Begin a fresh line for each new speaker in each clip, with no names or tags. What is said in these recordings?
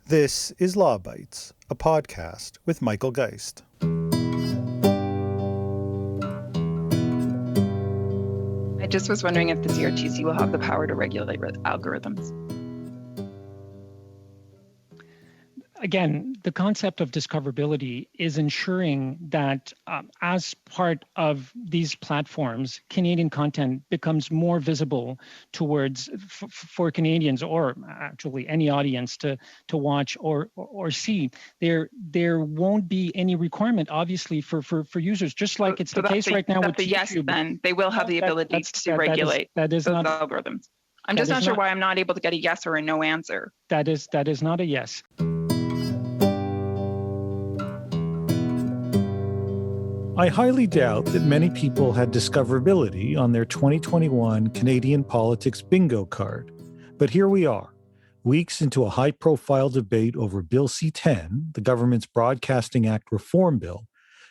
This is Law Bites, a podcast with Michael Geist.
I just was wondering if the CRTC will have the power to regulate algorithms.
Again, the concept of discoverability is ensuring that as part of these platforms, Canadian content becomes more visible towards for Canadians, or actually any audience to watch or see. There won't be any requirement, obviously, for users, just like it's the case right now with YouTube.
Yes, then they will have the ability to regulate those algorithms. I'm just not sure why I'm not able to get a yes or a no answer.
That is not a yes.
I highly doubt that many people had discoverability on their 2021 Canadian politics bingo card. But here we are, weeks into a high-profile debate over Bill C-10, the government's Broadcasting Act reform bill,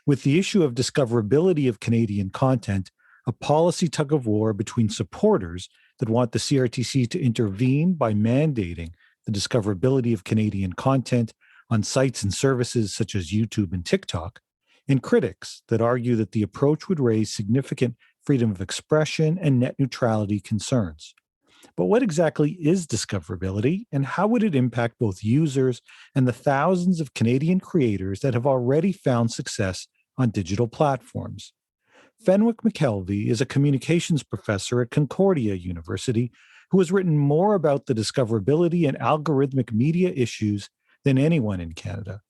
with the issue of discoverability of Canadian content a policy tug-of-war between supporters that want the CRTC to intervene by mandating the discoverability of Canadian content on sites and services such as YouTube and TikTok, and critics that argue that the approach would raise significant freedom of expression and net neutrality concerns. But what exactly is discoverability, and how would it impact both users and the thousands of Canadian creators that have already found success on digital platforms? Fenwick Mckelvey is a communications professor at Concordia University who has written more about the discoverability and algorithmic media issues than anyone in Canada.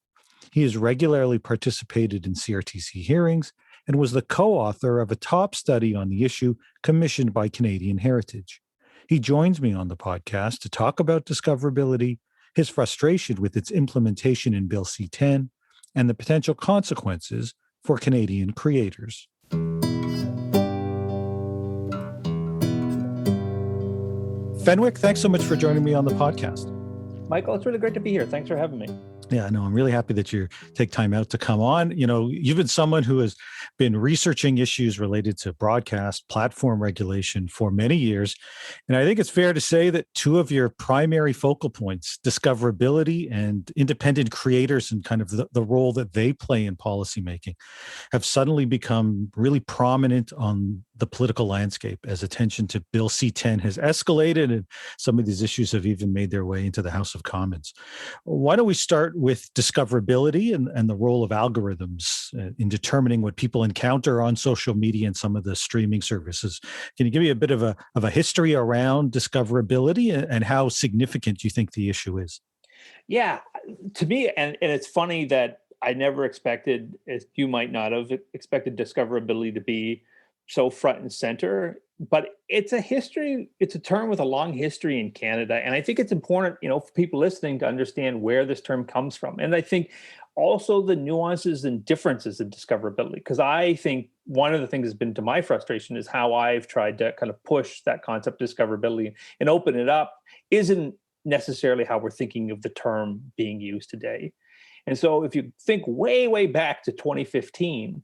He has regularly participated in CRTC hearings and was the co-author of a top study on the issue commissioned by Canadian Heritage. He joins me on the podcast to talk about discoverability, his frustration with its implementation in Bill C-10, and the potential consequences for Canadian creators. Fenwick, thanks so much for joining me on the podcast.
Michael, it's really great to be here. Thanks for having me.
Yeah, no, I'm really happy that you take time out to come on. You know, you've been someone who has been researching issues related to broadcast platform regulation for many years. And I think it's fair to say that two of your primary focal points, discoverability and independent creators and kind of the role that they play in policymaking, have suddenly become really prominent on the political landscape as attention to Bill C-10 has escalated and some of these issues have even made their way into the House of Commons. Why don't we start with discoverability and the role of algorithms in determining what people encounter on social media and some of the streaming services? Can you give me a bit of a history around discoverability and how significant you think the issue is?
Yeah, to me, and it's funny that I never expected, as you might not have expected, discoverability to be so front and center, but it's a term with a long history in Canada. And I think it's important, for people listening to understand where this term comes from. And I think also the nuances and differences in discoverability, because I think one of the things that's been to my frustration is how I've tried to kind of push that concept of discoverability and open it up isn't necessarily how we're thinking of the term being used today. And so if you think way, way back to 2015,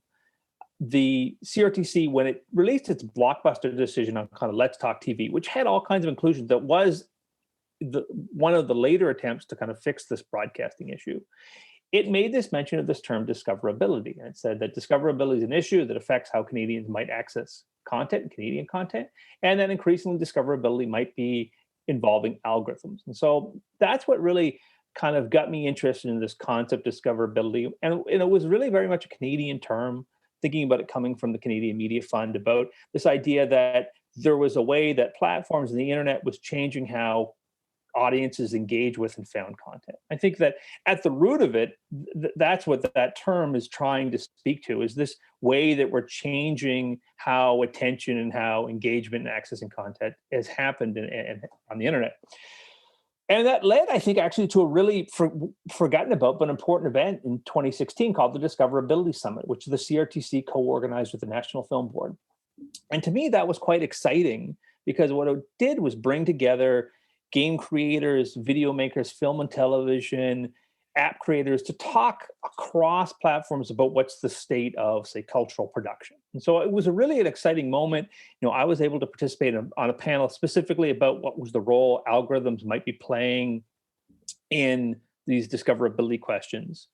the CRTC, when it released its blockbuster decision on kind of Let's Talk TV, which had all kinds of inclusions, that was one of the later attempts to kind of fix this broadcasting issue, it made this mention of this term discoverability. And it said that discoverability is an issue that affects how Canadians might access content, Canadian content, and that increasingly discoverability might be involving algorithms. And so that's what really kind of got me interested in this concept of discoverability. And it was really very much a Canadian term, thinking about it coming from the Canadian Media Fund, about this idea that there was a way that platforms and the internet was changing how audiences engage with and found content. I think that at the root of it, that's what that term is trying to speak to, is this way that we're changing how attention and how engagement and accessing content has happened on the internet. And that led, I think, actually to a really forgotten about but important event in 2016 called the Discoverability Summit, which the CRTC co-organized with the National Film Board. And to me, that was quite exciting because what it did was bring together game creators, video makers, film and television, app creators to talk across platforms about what's the state of, say, cultural production. And so it was really an exciting moment. I was able to participate on a panel specifically about what was the role algorithms might be playing in these discoverability questions.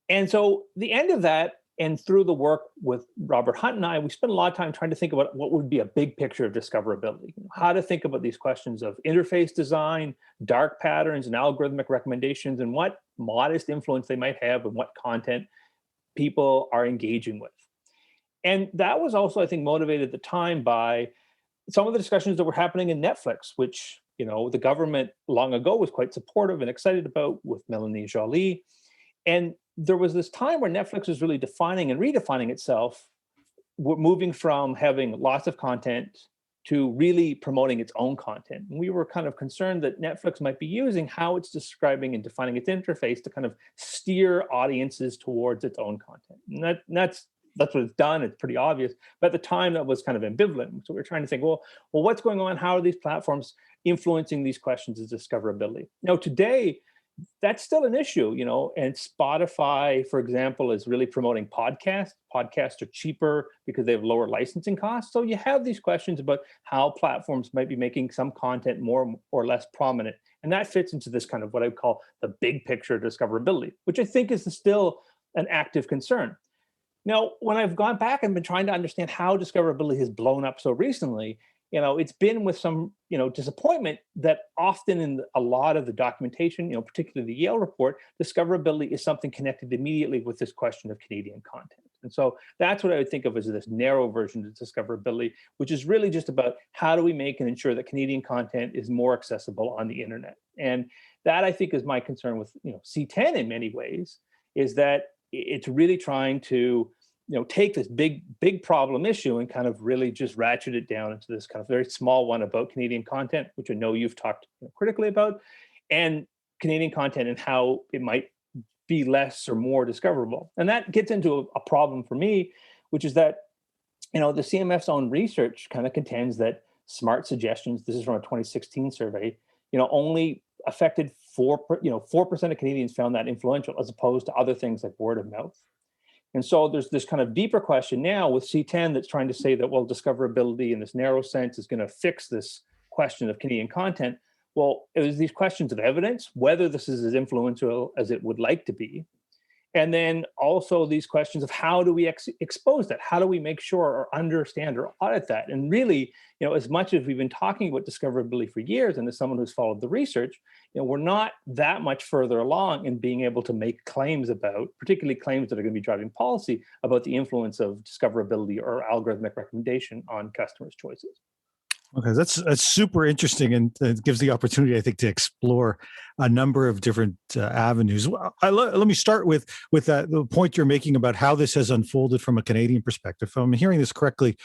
And so the end of that, and through the work with Robert Hunt and I, we spent a lot of time trying to think about what would be a big picture of discoverability, how to think about these questions of interface design, dark patterns, and algorithmic recommendations, and what modest influence they might have and what content people are engaging with. And that was also, I think, motivated at the time by some of the discussions that were happening in Netflix, which, the government long ago was quite supportive and excited about with Melanie Joly. And there was this time where Netflix was really defining and redefining itself, moving from having lots of content to really promoting its own content. And we were kind of concerned that Netflix might be using how it's describing and defining its interface to kind of steer audiences towards its own content. And that's what it's done. It's pretty obvious. But at the time, that was kind of ambivalent. So we were trying to think, well, what's going on? How are these platforms influencing these questions of discoverability? Now, today, that's still an issue, and Spotify, for example, is really promoting podcasts. Podcasts are cheaper because they have lower licensing costs. So you have these questions about how platforms might be making some content more or less prominent. And that fits into this kind of what I would call the big picture discoverability, which I think is still an active concern. Now, when I've gone back and been trying to understand how discoverability has blown up so recently, it's been with some, disappointment that often in a lot of the documentation, particularly the Yale report, discoverability is something connected immediately with this question of Canadian content. And so that's what I would think of as this narrow version of discoverability, which is really just about how do we make and ensure that Canadian content is more accessible on the internet. And that, I think, is my concern with, C-10 in many ways, is that it's really trying to take this big problem issue and kind of really just ratchet it down into this kind of very small one about Canadian content, which I know you've talked critically about, and Canadian content and how it might be less or more discoverable. And that gets into a problem for me, which is that, the CMF's own research kind of contends that smart suggestions, this is from a 2016 survey, only affected 4% of Canadians found that influential, as opposed to other things like word of mouth. And so there's this kind of deeper question now with C-10 that's trying to say that, well, discoverability in this narrow sense is going to fix this question of Canadian content. Well, it was these questions of evidence, whether this is as influential as it would like to be. And then also these questions of how do we expose that? How do we make sure or understand or audit that? And really, as much as we've been talking about discoverability for years, and as someone who's followed the research, we're not that much further along in being able to make claims about, particularly claims that are going to be driving policy, about the influence of discoverability or algorithmic recommendation on customers' choices.
Okay, that's super interesting, and it gives the opportunity, I think, to explore a number of different avenues. Let me start with the point you're making about how this has unfolded from a Canadian perspective. If I'm hearing this correctly,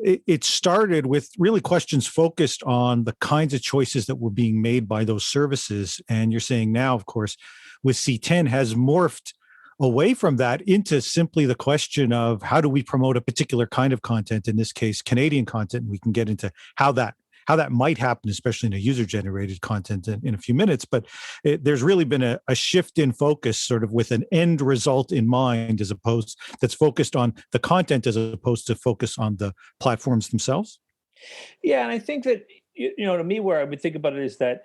it started with really questions focused on the kinds of choices that were being made by those services, and you're saying now, of course, with C-10 has morphed away from that into simply the question of how do we promote a particular kind of content, in this case, Canadian content. We can get into how that might happen, especially in a user-generated content in a few minutes. But there's really been a shift in focus, sort of with an end result in mind, as opposed that's focused on the content as opposed to focus on the platforms themselves.
Yeah, and I think that, to me, where I would think about it is that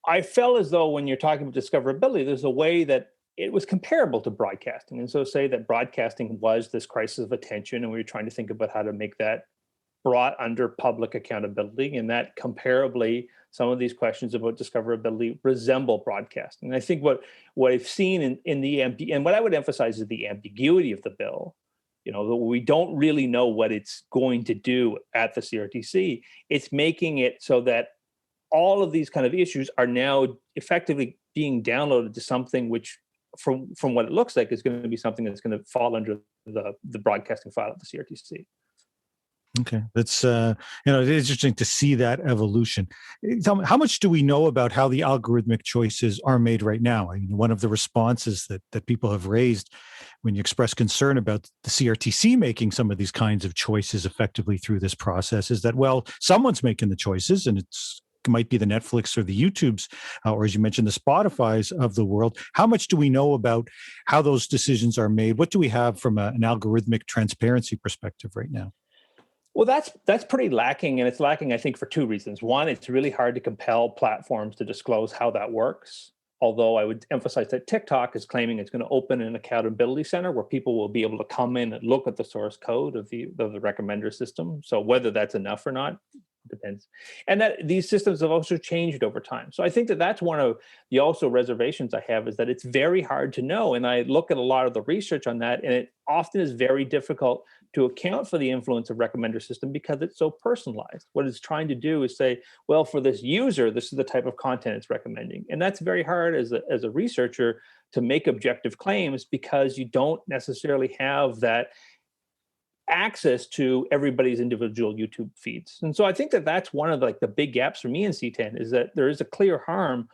I felt as though when you're talking about discoverability, there's a way that it was comparable to broadcasting. And so say that broadcasting was this crisis of attention, and we were trying to think about how to make that brought under public accountability, and that comparably, some of these questions about discoverability resemble broadcasting. And I think what I've seen in the and what I would emphasize is the ambiguity of the bill. We don't really know what it's going to do at the CRTC. It's making it so that all of these kind of issues are now effectively being downloaded to something which, from what it looks like, is going to be something that's going to fall under the broadcasting file of the CRTC.
Okay, that's it's interesting to see that evolution. Tell me, how much do we know about how the algorithmic choices are made right now? I mean, one of the responses that people have raised when you express concern about the CRTC making some of these kinds of choices effectively through this process is that, well, someone's making the choices, and it might be the Netflix or the YouTubes, or as you mentioned, the Spotifys of the world. How much do we know about how those decisions are made? What do we have from an algorithmic transparency perspective right now?
Well, that's pretty lacking, and it's lacking, I think, for two reasons. One, it's really hard to compel platforms to disclose how that works. although I would emphasize that TikTok is claiming it's going to open an accountability center where people will be able to come in and look at the source code of the recommender system. So whether that's enough or not depends. And that these systems have also changed over time. So I think that that's one of the also reservations I have, is that it's very hard to know. And I look at a lot of the research on that, and it often is very difficult to account for the influence of recommender system because it's so personalized. What it's trying to do is say, well, for this user, this is the type of content it's recommending. And that's very hard as a researcher to make objective claims because you don't necessarily have that access to everybody's individual YouTube feeds. And so I think that that's one of the big gaps for me in C-10, is that there is a clear harm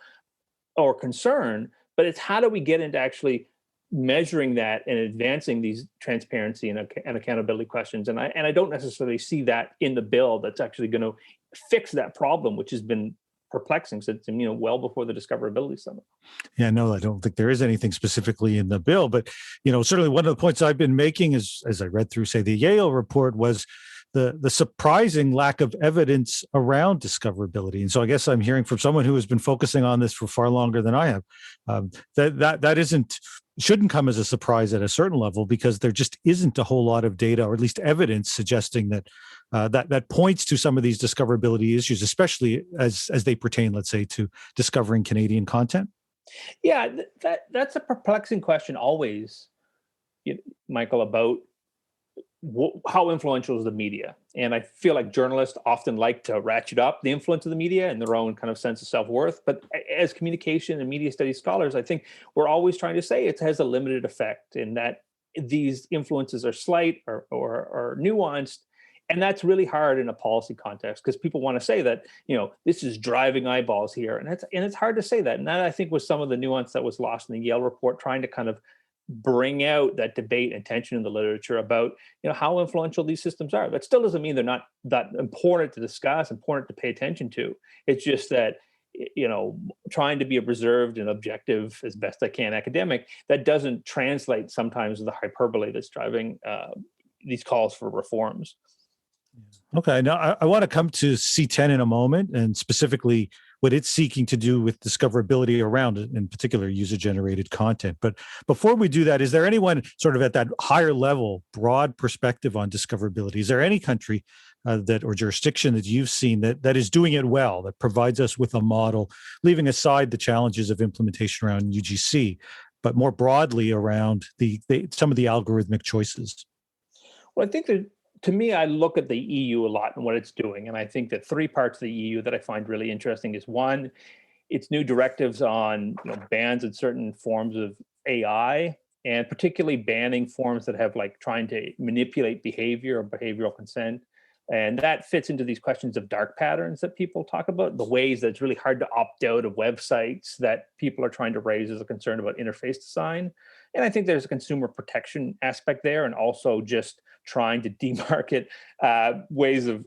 or concern, but it's how do we get into actually measuring that and advancing these transparency and accountability questions. And I don't necessarily see that in the bill that's actually going to fix that problem, which has been perplexing since well before the Discoverability Summit.
Yeah, no, I don't think there is anything specifically in the bill, but certainly one of the points I've been making is, as I read through, say, the Yale report, was the surprising lack of evidence around discoverability. And so I guess I'm hearing from someone who has been focusing on this for far longer than I have, that shouldn't come as a surprise at a certain level, because there just isn't a whole lot of data, or at least evidence suggesting that that points to some of these discoverability issues, especially as they pertain, let's say, to discovering Canadian content.
Yeah, that's a perplexing question always, Michael, about how influential is the media. And I feel like journalists often like to ratchet up the influence of the media in their own kind of sense of self-worth. But as communication and media studies scholars, I think we're always trying to say it has a limited effect, in that these influences are slight or nuanced. And that's really hard in a policy context, because people want to say that, this is driving eyeballs here. And it's hard to say that. And that, I think, was some of the nuance that was lost in the Yale report, trying to kind of bring out that debate and tension in the literature about, how influential these systems are. That still doesn't mean they're not that important to discuss, important to pay attention to. It's just that, trying to be a reserved and objective as best I can academic, that doesn't translate sometimes to the hyperbole that's driving these calls for reforms.
Okay, now I want to come to C-10 in a moment, and specifically what it's seeking to do with discoverability around, in particular, user-generated content. But before we do that, is there anyone sort of at that higher level, broad perspective on discoverability? Is there any country or jurisdiction that you've seen that is doing it well, that provides us with a model, leaving aside the challenges of implementation around UGC, but more broadly around some of the algorithmic choices?
Well, I think that, to me, I look at the EU a lot and what it's doing. And I think that three parts of the EU that I find really interesting is, one, its new directives on bans in certain forms of AI, and particularly banning forms that have trying to manipulate behavior or behavioral consent. And that fits into these questions of dark patterns that people talk about, the ways that it's really hard to opt out of websites that people are trying to raise as a concern about interface design. And I think there's a consumer protection aspect there, and also just trying to demarket ways of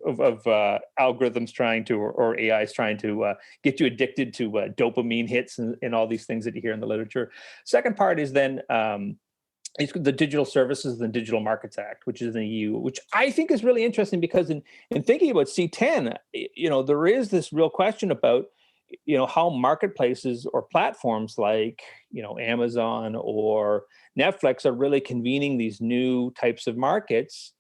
algorithms trying to, or AIs trying to get you addicted to dopamine hits and all these things that you hear in the literature. Second part is then it's the Digital Services and Digital Markets Act, which is in the EU, which I think is really interesting, because in thinking about C-10, there is this real question about how marketplaces or platforms like Amazon or Netflix are really convening these new types of markets.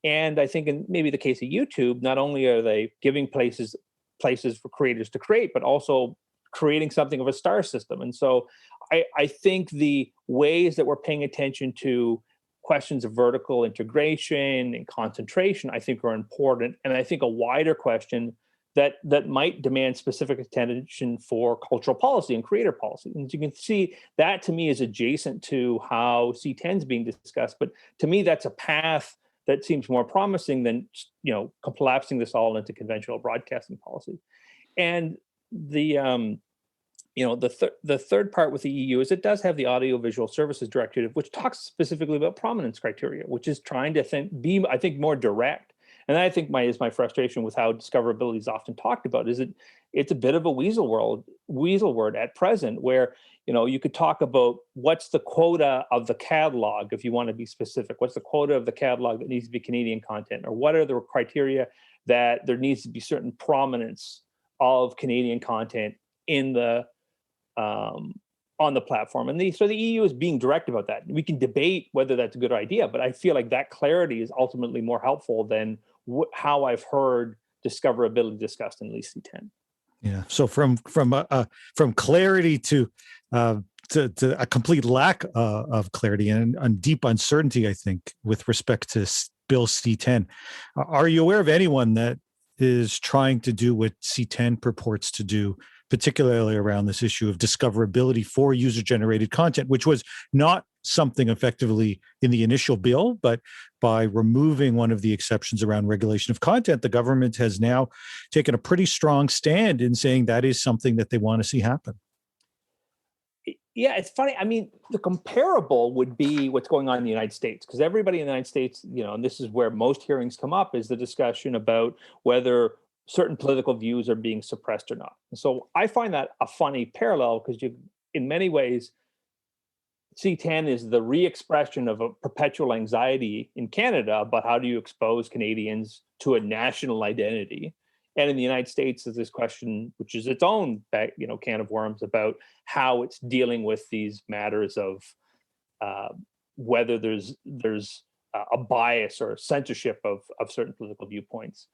And I think in maybe the case of YouTube, not only are they giving places for creators to create, but also creating something of a star system. And so I think the ways that we're paying attention to questions of vertical integration and concentration, I think, are important. And I think a wider question that might demand specific attention for cultural policy and creator policy. And you can see that, to me, is adjacent to how C-10 is being discussed. But to me, that's a path that seems more promising than collapsing this all into conventional broadcasting policy. And the third part with the EU is it does have the Audiovisual Services Directive, which talks specifically about prominence criteria, which is trying to be, I think, more direct. And I think my frustration with how discoverability is often talked about is it's a bit of a weasel word at present, where you could talk about what's the quota of the catalog, if you want to be specific. What's the quota of the catalog that needs to be Canadian content, or what are the criteria that there needs to be certain prominence of Canadian content in the on the platform. And so the EU is being direct about that. We can debate whether that's a good idea, but I feel like that clarity is ultimately more helpful than how I've heard discoverability discussed in at least C-10.
Yeah. So from clarity to a complete lack of clarity and deep uncertainty, I think, with respect to Bill C-10. Are you aware of anyone that is trying to do what C-10 purports to do, particularly around this issue of discoverability for user-generated content, which was not something effectively in the initial bill, but by removing one of the exceptions around regulation of content, the government has now taken a pretty strong stand in saying that is something that they want to see happen.
Yeah, it's funny. I mean, the comparable would be what's going on in the United States, because everybody in the United States, and this is where most hearings come up, is the discussion about whether certain political views are being suppressed or not. And so I find that a funny parallel, because in many ways, C-10 is the re-expression of a perpetual anxiety in Canada about how do you expose Canadians to a national identity. And in the United States, there's this question, which is its own, can of worms, about how it's dealing with these matters of whether there's a bias or censorship of certain political viewpoints.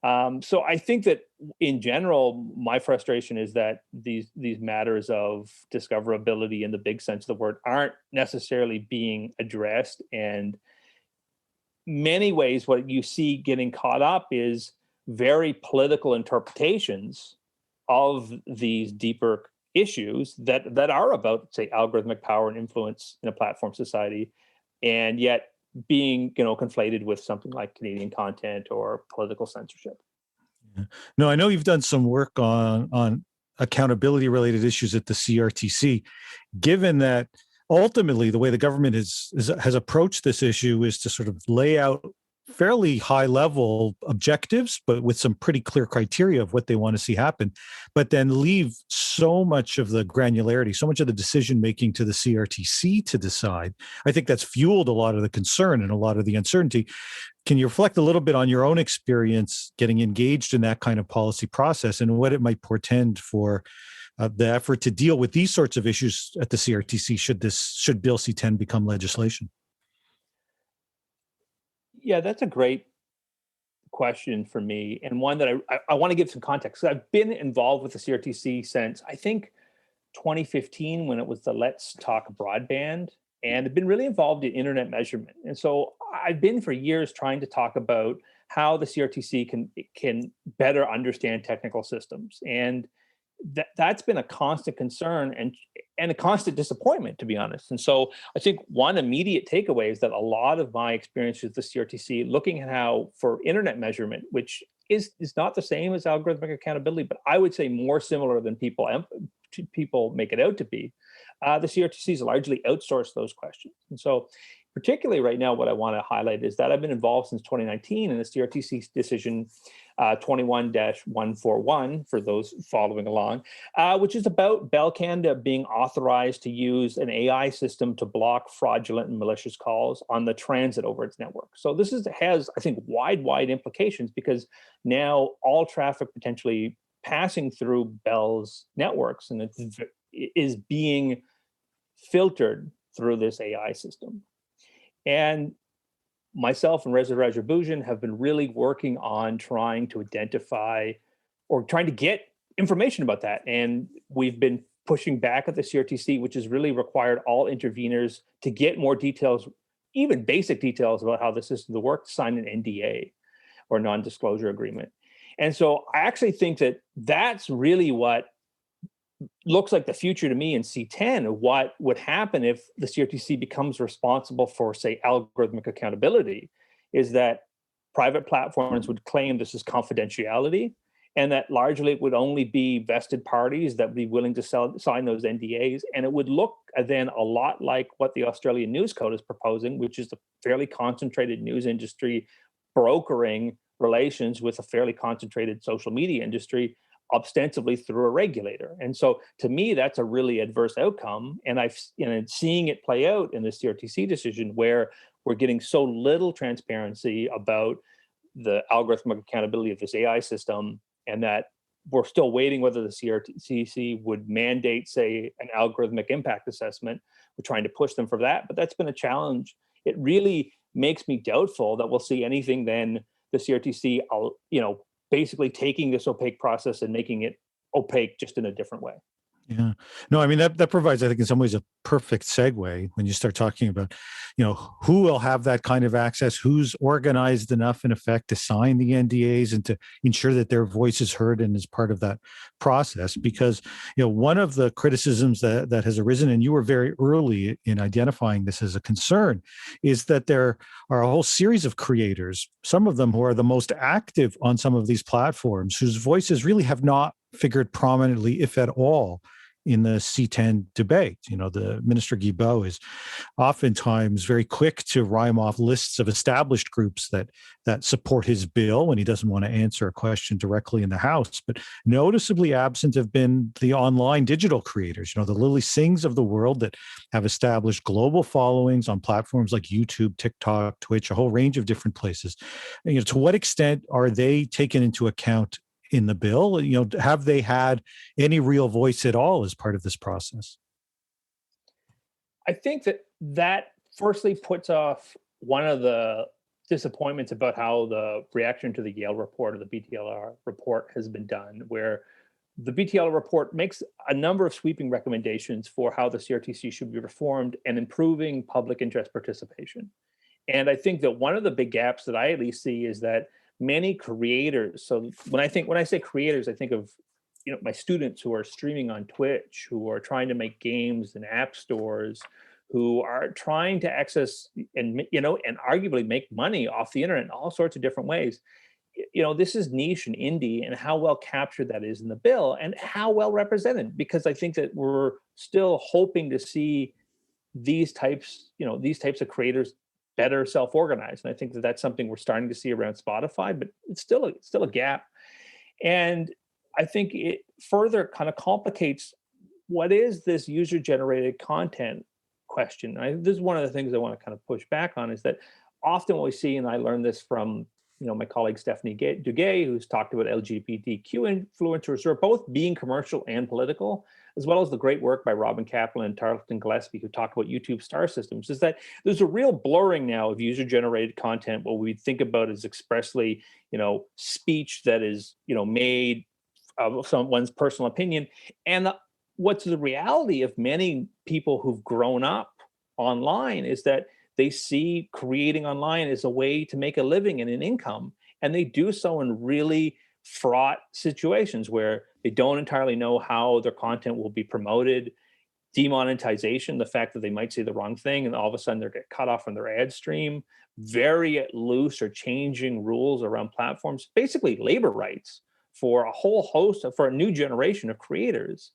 So I think that in general, my frustration is that these matters of discoverability in the big sense of the word aren't necessarily being addressed. And many ways, what you see getting caught up is very political interpretations of these deeper issues that are about, say, algorithmic power and influence in a platform society, and yet being conflated with something like Canadian content or political censorship.
No, I know you've done some work on accountability related issues at the CRTC. Given that ultimately the way the government has approached this issue is to sort of lay out fairly high level objectives, but with some pretty clear criteria of what they want to see happen, but then leave so much of the granularity, so much of the decision making to the CRTC to decide. I think that's fueled a lot of the concern and a lot of the uncertainty. Can you reflect a little bit on your own experience getting engaged in that kind of policy process and what it might portend for the effort to deal with these sorts of issues at the CRTC should Bill C-10 become legislation?
Yeah, that's a great question for me, and one that I want to give some context. So I've been involved with the CRTC since, I think, 2015, when it was the Let's Talk Broadband, and I've been really involved in internet measurement. And so I've been for years trying to talk about how the CRTC can better understand technical systems. And that's been a constant concern and a constant disappointment, to be honest. And so I think one immediate takeaway is that a lot of my experience with the CRTC, looking at how for internet measurement, which is not the same as algorithmic accountability, but I would say more similar than people make it out to be, the CRTC has largely outsourced those questions. And so particularly right now, what I want to highlight is that I've been involved since 2019 in the CRTC decision 21-141, for those following along, which is about Bell Canada being authorized to use an AI system to block fraudulent and malicious calls on the transit over its network. So this has, I think, wide implications, because now all traffic potentially passing through Bell's networks and it is being filtered through this AI system. And myself and Reza Rajaboujian have been really working on trying to identify or trying to get information about that. And we've been pushing back at the CRTC, which has really required all interveners to get more details, even basic details about how the system will work, to sign an NDA or non-disclosure agreement. And so I actually think that that's really what looks like the future to me in C-10 of what would happen if the CRTC becomes responsible for, say, algorithmic accountability, is that private platforms would claim this is confidentiality, and that largely it would only be vested parties that would be willing to sign those NDAs. And it would look then a lot like what the Australian News Code is proposing, which is a fairly concentrated news industry brokering relations with a fairly concentrated social media industry, ostensibly through a regulator. And so to me, that's a really adverse outcome. And seeing it play out in the CRTC decision, where we're getting so little transparency about the algorithmic accountability of this AI system, and that we're still waiting whether the CRTC would mandate, say, an algorithmic impact assessment. We're trying to push them for that, but that's been a challenge. It really makes me doubtful that we'll see anything then the CRTC, basically taking this opaque process and making it opaque just in a different way.
Yeah. No, I mean, that provides, I think, in some ways, a perfect segue when you start talking about, who will have that kind of access, who's organized enough, in effect, to sign the NDAs and to ensure that their voice is heard and is part of that process. Because, one of the criticisms that has arisen, and you were very early in identifying this as a concern, is that there are a whole series of creators, some of them who are the most active on some of these platforms, whose voices really have not figured prominently, if at all, in the C-10 debate. The Minister Guilbeault is oftentimes very quick to rhyme off lists of established groups that support his bill when he doesn't want to answer a question directly in the House. But noticeably absent have been the online digital creators, the Lily Singhs of the world that have established global followings on platforms like YouTube, TikTok, Twitch, a whole range of different places. To what extent are they taken into account in the bill? Have they had any real voice at all as part of this process?
I think that firstly puts off one of the disappointments about how the reaction to the Yale report or the BTLR report has been done, where the BTLR report makes a number of sweeping recommendations for how the CRTC should be reformed and improving public interest participation. And I think that one of the big gaps that I at least see is that many creators, so when I say creators, I think of my students who are streaming on Twitch, who are trying to make games in app stores, who are trying to access and arguably make money off the internet in all sorts of different ways. This is niche and indie, and how well captured that is in the bill and how well represented, because I think that we're still hoping to see these types of creators better self-organized. And I think that that's something we're starting to see around Spotify, but it's still a gap. And I think it further kind of complicates what is this user-generated content question. This is one of the things I want to kind of push back on, is that often what we see, and I learned this from my colleague Stephanie Duguay, who's talked about LGBTQ influencers who are both being commercial and political, as well as the great work by Robin Kaplan and Tarleton Gillespie, who talk about YouTube star systems, is that there's a real blurring now of user-generated content. What we think about is expressly, speech that is, made of someone's personal opinion. And what's the reality of many people who've grown up online is that they see creating online as a way to make a living and an income. And they do so in really fraught situations where they don't entirely know how their content will be promoted. Demonetization, the fact that they might say the wrong thing and all of a sudden they get cut off from their ad stream. Very loose or changing rules around platforms, basically labor rights for a whole host for a new generation of creators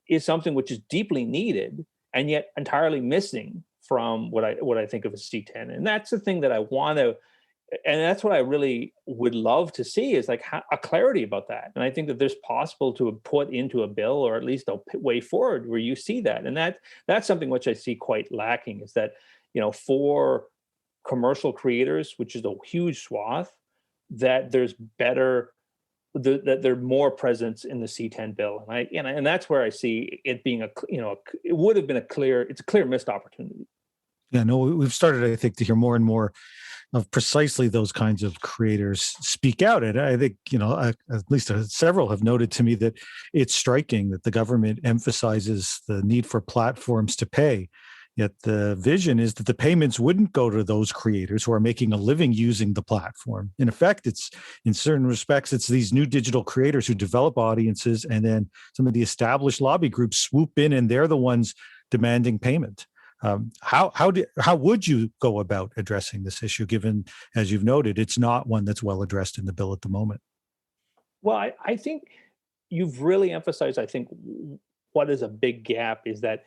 is something which is deeply needed and yet entirely missing from what I think of as C-10. And that's the thing that I want to, and that's what I really would love to see, is like a clarity about that. And I think that there's possible to put into a bill, or at least a way forward where you see that. And that's something which I see quite lacking, is that, for commercial creators, which is a huge swath, that there's better, that there are more presence in the C-10 bill. And that's where I see it being it would have been it's a clear missed opportunity.
Yeah, no, we've started, I think, to hear more and more of precisely those kinds of creators speak out. And I think, at least several have noted to me that it's striking that the government emphasizes the need for platforms to pay. Yet the vision is that the payments wouldn't go to those creators who are making a living using the platform. In effect, it's, in certain respects, it's these new digital creators who develop audiences, and then some of the established lobby groups swoop in and they're the ones demanding payment. How would you go about addressing this issue, given, as you've noted, it's not one that's well addressed in the bill at the moment?
Well, I think you've really emphasized, I think, what is a big gap is that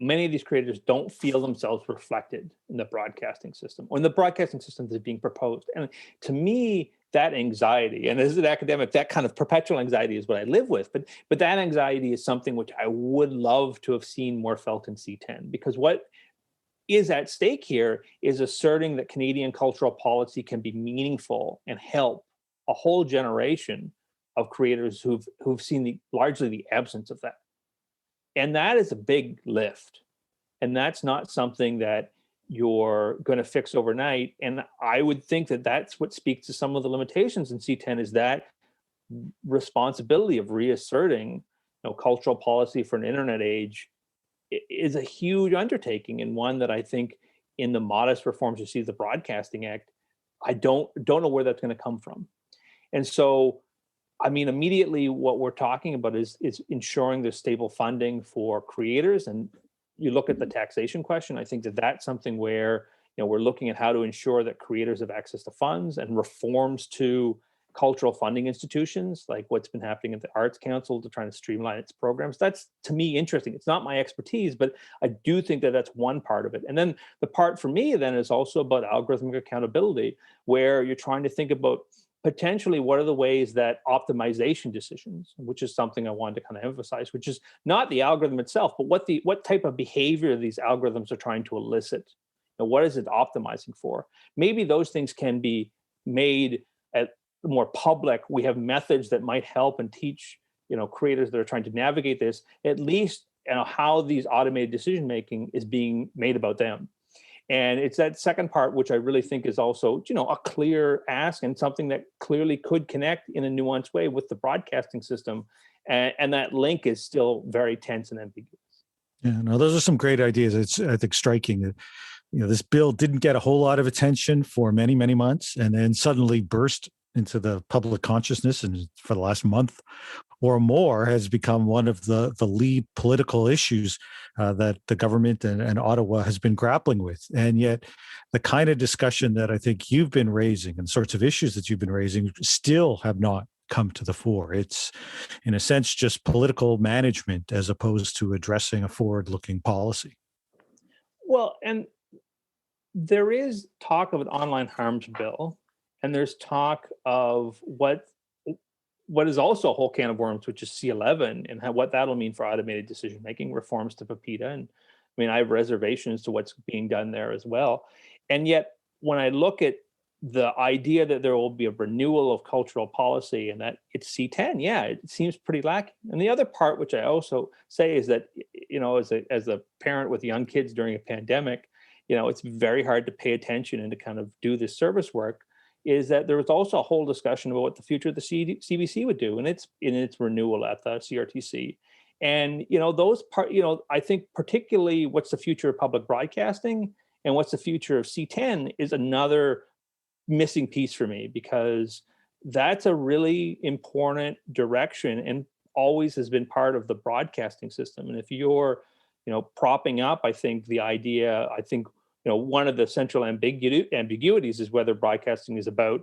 many of these creators don't feel themselves reflected in the broadcasting system, or in the broadcasting system that's being proposed. And to me, that anxiety, and as an academic, that kind of perpetual anxiety is what I live with. But that anxiety is something which I would love to have seen more felt in C-10, because what is at stake here is asserting that Canadian cultural policy can be meaningful and help a whole generation of creators who've seen largely the absence of that. And that is a big lift. And that's not something that you're going to fix overnight. And I would think that that's what speaks to some of the limitations in C-10, is that responsibility of reasserting cultural policy for an internet age is a huge undertaking, and one that I think in the modest reforms you see the Broadcasting Act, I don't know where that's going to come from. And so, I mean, immediately what we're talking about is ensuring there's stable funding for creators. And you look at the taxation question, I think that that's something where we're looking at how to ensure that creators have access to funds, and reforms to cultural funding institutions, like what's been happening at the Arts Council to try to streamline its programs. That's, to me, interesting. It's not my expertise, but I do think that that's one part of it. And then the part for me then is also about algorithmic accountability, where you're trying to think about potentially what are the ways that optimization decisions, which is something I wanted to kind of emphasize, which is not the algorithm itself, but what type of behavior these algorithms are trying to elicit. What is it optimizing for? Maybe those things can be made at more public. We have methods that might help and teach creators that are trying to navigate this, at least how these automated decision making is being made about them. And it's that second part which I really think is also a clear ask, and something that clearly could connect in a nuanced way with the broadcasting system, and that link is still very tense and ambiguous.
Yeah, no, those are some great ideas. It's, I think, striking that this bill didn't get a whole lot of attention for many, many months, and then suddenly burst into the public consciousness, and for the last month or more has become one of the lead political issues that the government and Ottawa has been grappling with. And yet the kind of discussion that I think you've been raising and sorts of issues that you've been raising still have not come to the fore. It's, in a sense, just political management as opposed to addressing a forward-looking policy.
Well, and there is talk of an online harms bill, and there's talk of what is also a whole can of worms, which is C-11, and what that'll mean for automated decision-making, reforms to PIPEDA. And I mean, I have reservations to what's being done there as well. And yet, when I look at the idea that there will be a renewal of cultural policy and that it's C-10, yeah, it seems pretty lacking. And the other part, which I also say, is that, as a parent with young kids during a pandemic, it's very hard to pay attention and to kind of do this service work, is that there was also a whole discussion about what the future of the CBC would do in its renewal at the CRTC. And, those part, I think particularly what's the future of public broadcasting and what's the future of C-10 is another missing piece for me, because that's a really important direction and always has been part of the broadcasting system. And if you're, propping up, I think the idea, one of the central ambiguities is whether broadcasting is about,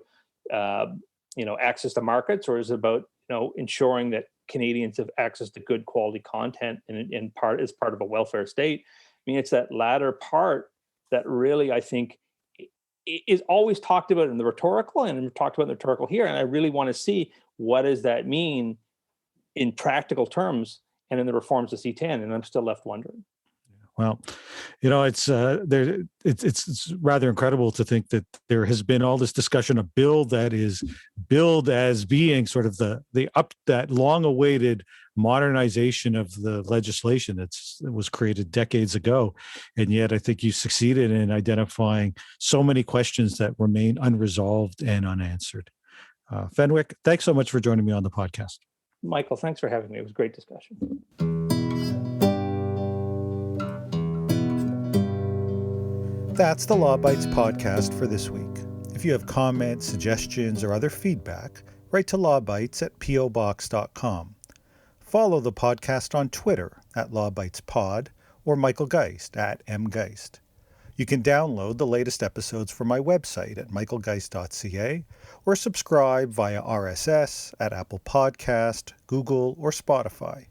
access to markets, or is it about, ensuring that Canadians have access to good quality content and as part of a welfare state. I mean, it's that latter part that really, I think, is always talked about in the rhetorical, and we've talked about in the rhetorical here. And I really want to see what does that mean in practical terms and in the reforms of C-10. And I'm still left wondering.
Well, it's rather incredible to think that there has been all this discussion, a bill that is billed as being sort of that long-awaited modernization of the legislation that was created decades ago. And yet I think you succeeded in identifying so many questions that remain unresolved and unanswered. Fenwick, thanks so much for joining me on the podcast.
Michael, thanks for having me. It was a great discussion.
That's the Law Bites podcast for this week. If you have comments, suggestions, or other feedback, write to lawbites@pobox.com. Follow the podcast on Twitter @LawBitesPod or Michael Geist @mgeist. You can download the latest episodes from my website at michaelgeist.ca or subscribe via RSS at Apple Podcast, Google, or Spotify.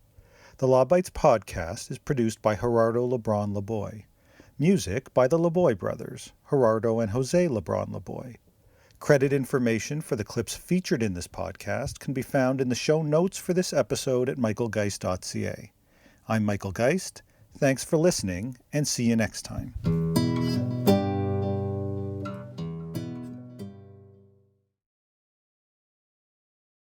The Law Bites podcast is produced by Gerardo Lebron Laboy. Music by the Laboy brothers, Gerardo and Jose Lebron Laboy. Credit information for the clips featured in this podcast can be found in the show notes for this episode at michaelgeist.ca. I'm Michael Geist. Thanks for listening, and see you next time.